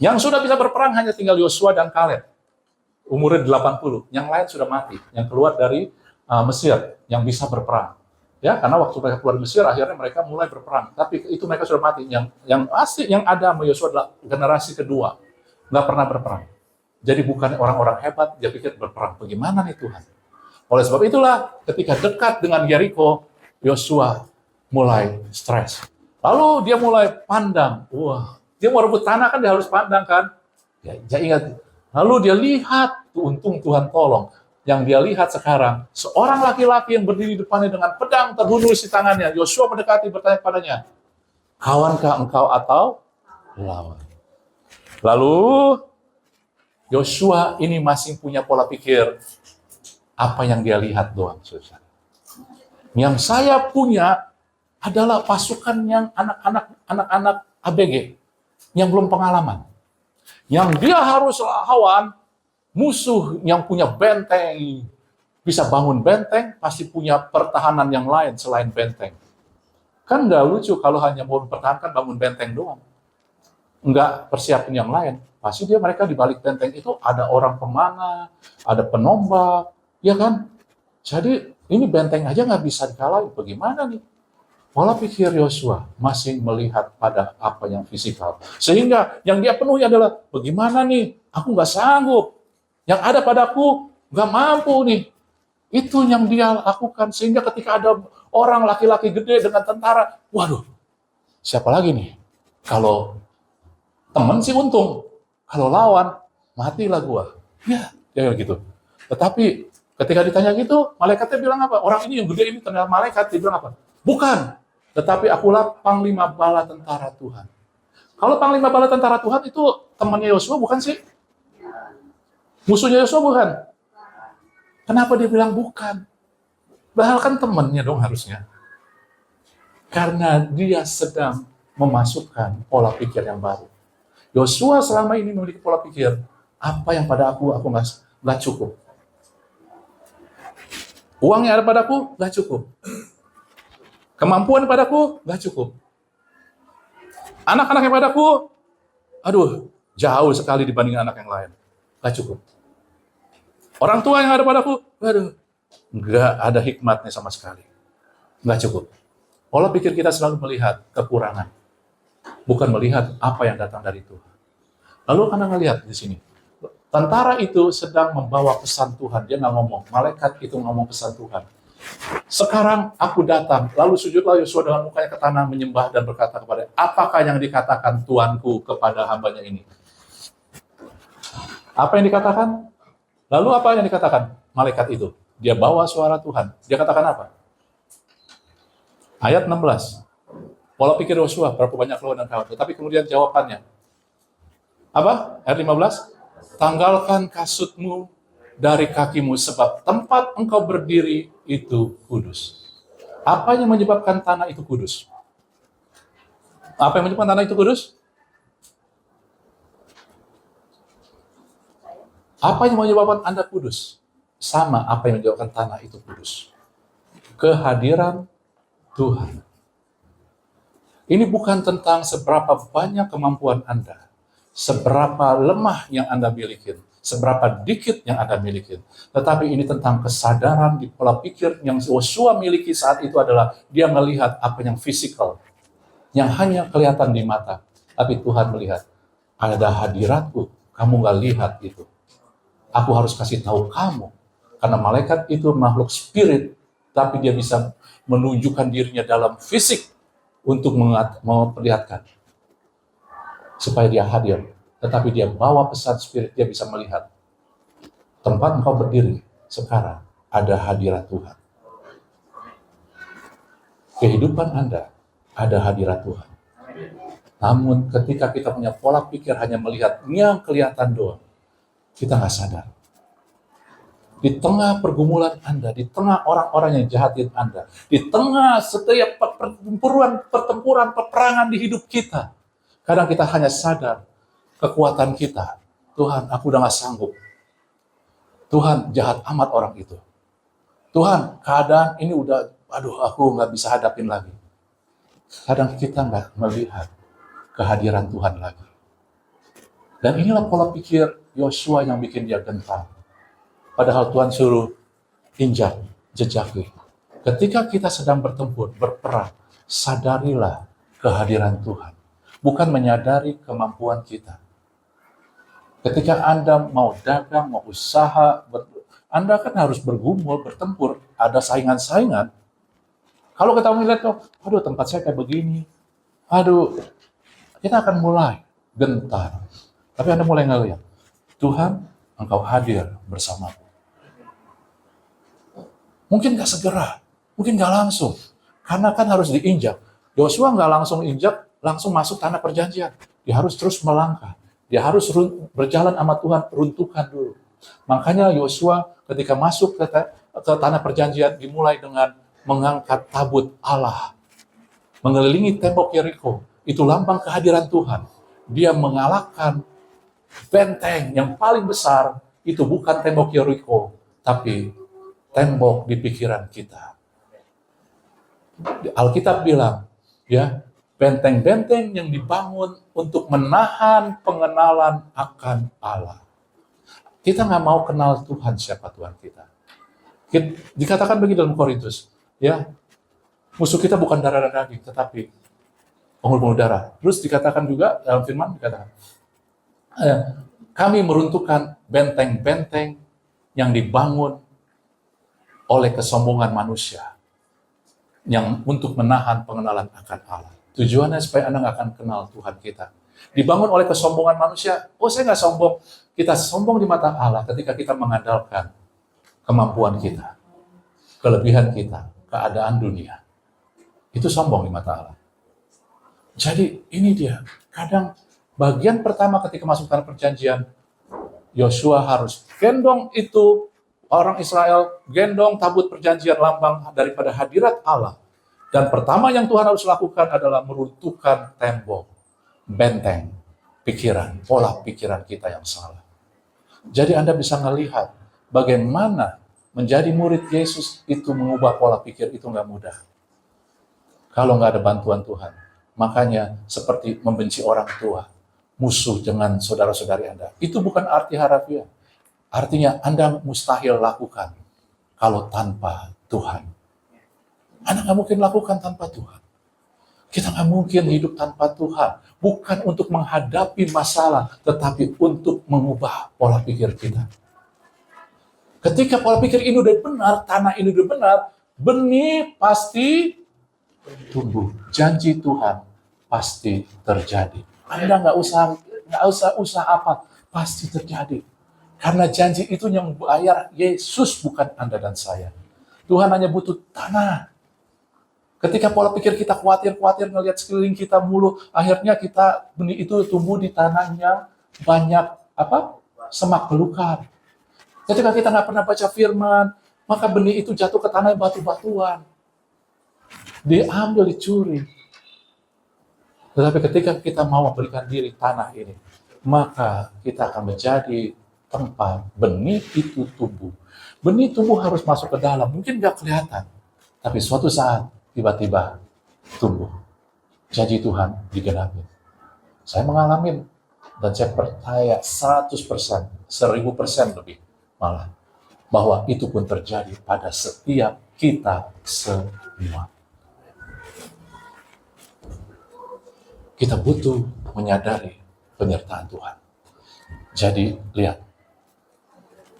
Yang sudah bisa berperang hanya tinggal Yosua dan Kaleb. Umurnya 80, yang lain sudah mati, yang keluar dari Mesir, yang bisa berperang. Ya, karena waktu mereka keluar dari Mesir, akhirnya mereka mulai berperang. Tapi itu mereka sudah mati. Yang asli yang ada sama Yosua adalah generasi kedua, nggak pernah berperang. Jadi bukan orang-orang hebat, dia pikir berperang. Bagaimana nih Tuhan? Oleh sebab itulah, ketika dekat dengan Yeriko, Yosua mulai stres. Lalu dia mulai pandang, wah, dia mau rebut tanah kan dia harus pandang kan? Ya, ingat. Lalu dia lihat, untung Tuhan tolong. Yang dia lihat sekarang, seorang laki-laki yang berdiri di depannya dengan pedang terhunus di tangannya. Yosua mendekati bertanya padanya, kawankah engkau atau lawan? Lalu Yosua ini masih punya pola pikir, apa yang dia lihat doang, saudara. Yang saya punya adalah pasukan yang anak-anak ABG yang belum pengalaman. Yang dia harus lawan musuh yang punya benteng, bisa bangun benteng, pasti punya pertahanan yang lain selain benteng. Kan nggak lucu kalau hanya mau mempertahankan bangun benteng doang. Nggak persiapin yang lain. Pasti mereka di balik benteng itu ada orang pemanah, ada penombak, ya kan? Jadi ini benteng aja nggak bisa dikalahin. Bagaimana nih? Pola pikir Yosua masih melihat pada apa yang fisikal. Sehingga yang dia penuhi adalah, bagaimana nih? Aku nggak sanggup. Yang ada padaku nggak mampu nih. Itu yang dia lakukan. Sehingga ketika ada orang laki-laki gede dengan tentara, waduh, siapa lagi nih? Kalau teman sih untung. Kalau lawan, matilah gua. Ya, kayak gitu. Tetapi ketika ditanya gitu, malaikatnya bilang apa? Orang ini yang gede ini ternyata malaikat, dia bilang apa? Bukan, tetapi akulah panglima bala tentara Tuhan. Kalau panglima bala tentara Tuhan itu temannya Yosua bukan sih? Musuhnya Yosua bukan? Kenapa dia bilang bukan? Padahal kan temannya dong harusnya. Karena dia sedang memasukkan pola pikir yang baru. Yosua selama ini memiliki pola pikir, apa yang pada aku nggak cukup. Uang yang ada padaku nggak cukup. Kemampuan padaku nggak cukup. Anak-anak yang padaku, aduh, jauh sekali dibanding anak yang lain. Nggak cukup. Orang tua yang ada padaku, aduh, nggak ada hikmatnya sama sekali. Nggak cukup. Pola pikir kita selalu melihat kekurangan, bukan melihat apa yang datang dari Tuhan. Lalu Anda ngelihat di sini, tentara itu sedang membawa pesan Tuhan. Dia nggak ngomong, malaikat itu ngomong pesan Tuhan. Sekarang aku datang, lalu sujudlah Yosua dengan mukanya ke tanah, menyembah dan berkata kepada, apakah yang dikatakan Tuanku kepada hambanya ini? Apa yang dikatakan? Lalu apa yang dikatakan malaikat itu? Dia bawa suara Tuhan. Dia katakan apa? Ayat 16. Pola pikir Yosua, berapa banyak lawan dan kawan. Tetapi kemudian jawabannya. Apa? Ayat 15. Tanggalkan kasutmu dari kakimu, sebab tempat engkau berdiri itu kudus. Apa yang menyebabkan tanah itu kudus? Apa yang menyebabkan tanah itu kudus? Apa yang menyebabkan Anda kudus? Sama apa yang menyebabkan tanah itu kudus. Kehadiran Tuhan. Ini bukan tentang seberapa banyak kemampuan Anda, seberapa lemah yang Anda miliki, seberapa dikit yang Anda miliki. Tetapi ini tentang kesadaran di pola pikir yang Yosua miliki saat itu adalah dia melihat apa yang fisikal, yang hanya kelihatan di mata. Tapi Tuhan melihat, ada hadiratku, kamu gak lihat itu. Aku harus kasih tahu kamu, karena malaikat itu makhluk spirit, tapi dia bisa menunjukkan dirinya dalam fisik untuk memperlihatkan supaya dia hadir. Tetapi dia bawa pesan spirit, dia bisa melihat tempat engkau berdiri sekarang ada hadirat Tuhan. Kehidupan Anda ada hadirat Tuhan. Namun ketika kita punya pola pikir hanya melihat yang kelihatan doang, kita nggak sadar. Di tengah pergumulan Anda, di tengah orang-orang yang jahatin Anda, di tengah setiap pertempuran, peperangan di hidup kita, kadang kita hanya sadar kekuatan kita. Tuhan, aku udah gak sanggup. Tuhan, jahat amat orang itu. Tuhan, keadaan ini udah, aduh, aku gak bisa hadapin lagi. Kadang kita gak melihat kehadiran Tuhan lagi. Dan inilah pola pikir Yosua yang bikin dia gentar. Padahal Tuhan suruh injak jejaki. Ketika kita sedang bertempur, berperang, sadarilah kehadiran Tuhan. Bukan menyadari kemampuan kita. Ketika Anda mau dagang, mau usaha, Anda kan harus bergumul, bertempur, ada saingan-saingan. Kalau kita melihat, aduh tempat saya kayak begini, aduh, kita akan mulai gentar. Tapi Anda mulai ngelihat, Tuhan, Engkau hadir bersamaku. Mungkin gak segera, mungkin gak langsung, karena kan harus diinjak. Yosua gak langsung injak, langsung masuk tanah perjanjian. Dia harus terus melangkah. Dia harus berjalan sama Tuhan, runtuhkan dulu. Makanya Yosua ketika masuk ke tanah perjanjian dimulai dengan mengangkat tabut Allah. Mengelilingi tembok Yeriko. Itu lambang kehadiran Tuhan. Dia mengalahkan benteng yang paling besar. Itu bukan tembok Yeriko, tapi tembok di pikiran kita. Alkitab bilang, ya, benteng-benteng yang dibangun untuk menahan pengenalan akan Allah. Kita nggak mau kenal Tuhan, siapa Tuhan kita. Dikatakan begitu dalam Korintus, ya, musuh kita bukan darah dan daging, tetapi pembuluh darah. Terus dikatakan juga dalam firman dikatakan, kami meruntuhkan benteng-benteng yang dibangun oleh kesombongan manusia yang untuk menahan pengenalan akan Allah. Tujuannya supaya Anda nggak akan kenal Tuhan kita. Dibangun oleh kesombongan manusia, saya nggak sombong. Kita sombong di mata Allah ketika kita mengandalkan kemampuan kita, kelebihan kita, keadaan dunia. Itu sombong di mata Allah. Jadi ini dia, kadang bagian pertama ketika masuk tanah perjanjian, Yosua harus gendong itu, orang Israel gendong tabut perjanjian lambang daripada hadirat Allah. Dan pertama yang Tuhan harus lakukan adalah meruntuhkan tembok, benteng, pikiran, pola pikiran kita yang salah. Jadi Anda bisa melihat bagaimana menjadi murid Yesus itu mengubah pola pikir itu nggak mudah. Kalau nggak ada bantuan Tuhan. Makanya seperti membenci orang tua, musuh dengan saudara-saudari Anda. Itu bukan arti harafiah. Artinya Anda mustahil lakukan kalau tanpa Tuhan. Anda nggak mungkin lakukan tanpa Tuhan. Kita nggak mungkin hidup tanpa Tuhan. Bukan untuk menghadapi masalah, tetapi untuk mengubah pola pikir kita. Ketika pola pikir ini udah benar, tanah ini udah benar, benih pasti tumbuh. Janji Tuhan pasti terjadi. Anda nggak usah apa, pasti terjadi. Karena janji itu yang membayar Yesus, bukan Anda dan saya. Tuhan hanya butuh tanah. Ketika pola pikir kita khawatir ngelihat sekeliling kita mulu, akhirnya kita benih itu tumbuh di tanah yang banyak semak belukar. Ketika kita nggak pernah baca firman, maka benih itu jatuh ke tanah yang batu-batuan. Diambil, dicuri. Tetapi ketika kita mau memberikan diri tanah ini, maka kita akan menjadi tempat benih itu tumbuh. Benih tumbuh harus masuk ke dalam, mungkin nggak kelihatan, tapi suatu saat tiba-tiba tumbuh. Janji Tuhan digenapi. Saya mengalami dan saya percaya 100%, 1000% lebih malah, bahwa itu pun terjadi pada setiap kita semua. Kita butuh menyadari penyertaan Tuhan. Jadi lihat,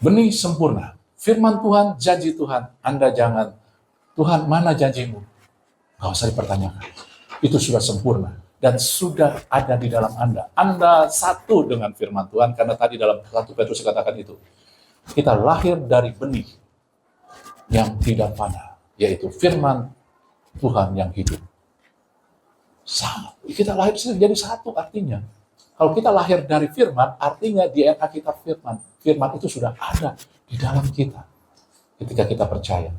benih sempurna, firman Tuhan, janji Tuhan. Anda jangan, Tuhan mana janjimu? Gak usah dipertanyakan. Itu sudah sempurna dan sudah ada di dalam Anda. Anda satu dengan firman Tuhan, karena tadi dalam 1 Petrus katakan itu. Kita lahir dari benih yang tidak fana, yaitu firman Tuhan yang hidup. Sama, kita lahir jadi satu artinya. Kalau kita lahir dari firman, artinya DNA kita firman. Firman itu sudah ada di dalam kita ketika kita percaya.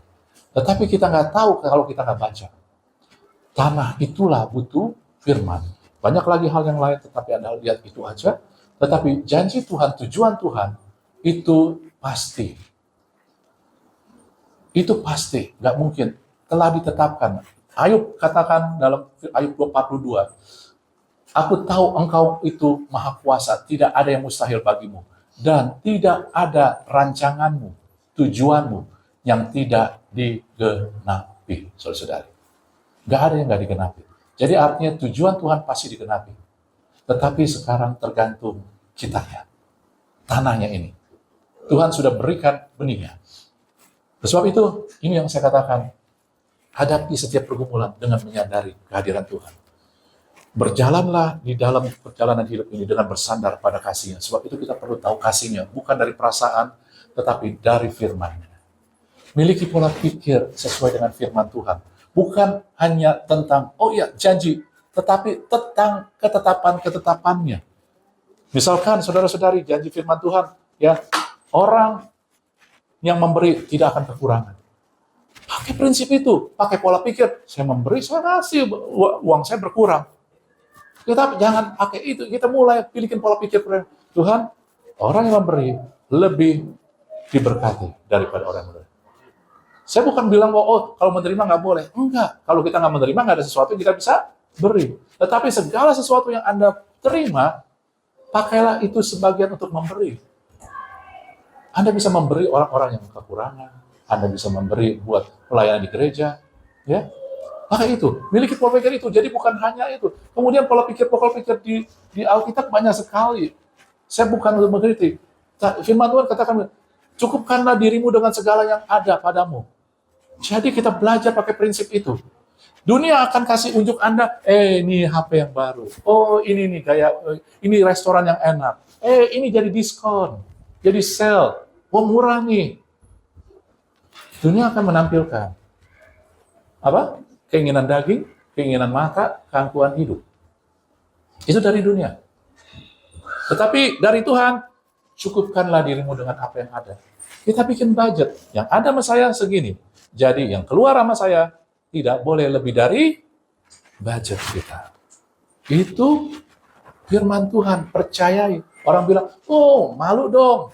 Tetapi kita nggak tahu kalau kita nggak baca. Tanah itulah butuh firman. Banyak lagi hal yang lain, tetapi Anda lihat itu aja. Tetapi janji Tuhan, tujuan Tuhan, itu pasti. Itu pasti, nggak mungkin. Telah ditetapkan. Ayub katakan dalam Ayub 42, aku tahu engkau itu maha kuasa, tidak ada yang mustahil bagimu. Dan tidak ada rancanganmu, tujuanmu, yang tidak digenapi, saudara-saudari. Gak ada yang gak digenapi. Jadi artinya tujuan Tuhan pasti digenapi. Tetapi sekarang tergantung kitanya, tanahnya ini. Tuhan sudah berikan benihnya. Sebab itu, ini yang saya katakan, hadapi setiap pergumulan dengan menyadari kehadiran Tuhan. Berjalanlah di dalam perjalanan hidup ini dengan bersandar pada kasih-Nya. Sebab itu kita perlu tahu kasih-Nya, bukan dari perasaan, tetapi dari firman-Nya. Miliki pola pikir sesuai dengan firman Tuhan. Bukan hanya tentang, oh iya, janji, tetapi tentang ketetapan-ketetapannya. Misalkan, saudara-saudari, janji firman Tuhan, ya, orang yang memberi tidak akan kekurangan. Pakai prinsip itu, pakai pola pikir, saya memberi, saya kasih, uang saya berkurang. Kita jangan pakai itu, kita mulai pilihin pola pikir Tuhan, orang yang memberi lebih diberkati daripada orang yang memberi. Saya bukan bilang bahwa, oh kalau menerima nggak boleh. Enggak, kalau kita nggak menerima, nggak ada sesuatu yang kita bisa beri. Tetapi segala sesuatu yang Anda terima, pakailah itu sebagian untuk memberi. Anda bisa memberi orang-orang yang kekurangan, Anda bisa memberi buat pelayanan di gereja, ya. Pakai itu, miliki pola pikir itu. Jadi bukan hanya itu. Kemudian pola pikir di Alkitab banyak sekali. Saya bukan untuk mengkritik. Firman Tuhan katakan, cukupkanlah dirimu dengan segala yang ada padamu. Jadi kita belajar pakai prinsip itu. Dunia akan kasih unjuk Anda, ini HP yang baru. Oh, ini nih ini restoran yang enak. Ini jadi diskon, jadi sale, mengurangi. Dunia akan menampilkan apa? Keinginan daging, keinginan mata, keangkuhan hidup. Itu dari dunia. Tetapi dari Tuhan, cukupkanlah dirimu dengan apa yang ada. Kita bikin budget, yang ada sama saya segini. Jadi yang keluar sama saya tidak boleh lebih dari budget kita. Itu firman Tuhan, percayai. Orang bilang, oh malu dong.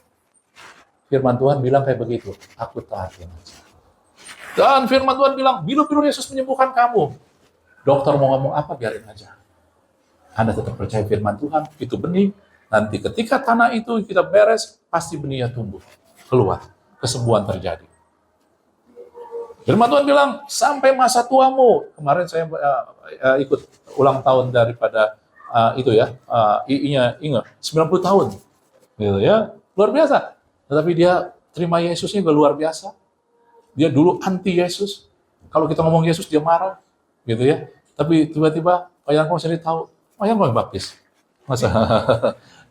Firman Tuhan bilang kayak begitu, aku taatin aja. Dan firman Tuhan bilang, bilu-bilu Yesus menyembuhkan kamu. Dokter mau ngomong apa, biarin aja. Anda tetap percaya firman Tuhan, itu benih. Nanti ketika tanah itu kita beres, pasti benihnya tumbuh. Keluar, kesembuhan terjadi. Firman Tuhan bilang, sampai masa tuamu. Kemarin saya ikut ulang tahun daripada itu ya, II-nya Inge, 90 tahun. Gitu ya, luar biasa. Tetapi dia terima Yesusnya juga luar biasa. Dia dulu anti Yesus. Kalau kita ngomong Yesus, dia marah. Gitu ya. Tapi tiba-tiba, Pak Yanko sendiri tahu, Pak Yanko yang baptis. Masa?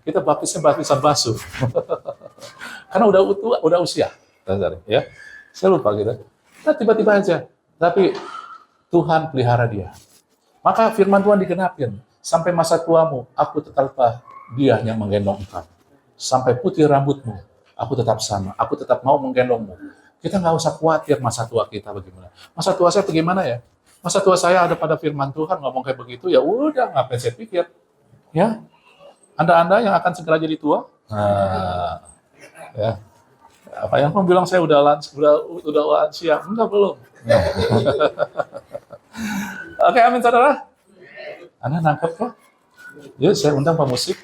Kita baptisnya baptisan basuh. Karena udah usia. Ya. Saya lupa gitu. Nah, tiba-tiba aja. Tapi Tuhan pelihara dia. Maka firman Tuhan digenapin. Sampai masa tuamu, aku tetaplah dia yang menggendong engkau. Sampai putih rambutmu, aku tetap sama. Aku tetap mau menggendongmu. Kita nggak usah khawatir masa tua kita bagaimana. Masa tua saya bagaimana ya? Masa tua saya ada pada firman Tuhan ngomong kayak begitu, ya udah, ngapain saya pikir. Ya, Anda yang akan segera jadi tua. Nah, ya. Apa yang kamu bilang saya udah lansia? Enggak, belum. Oke, amin saudara. Anda nangkep kok? Yuk, saya undang pemusik.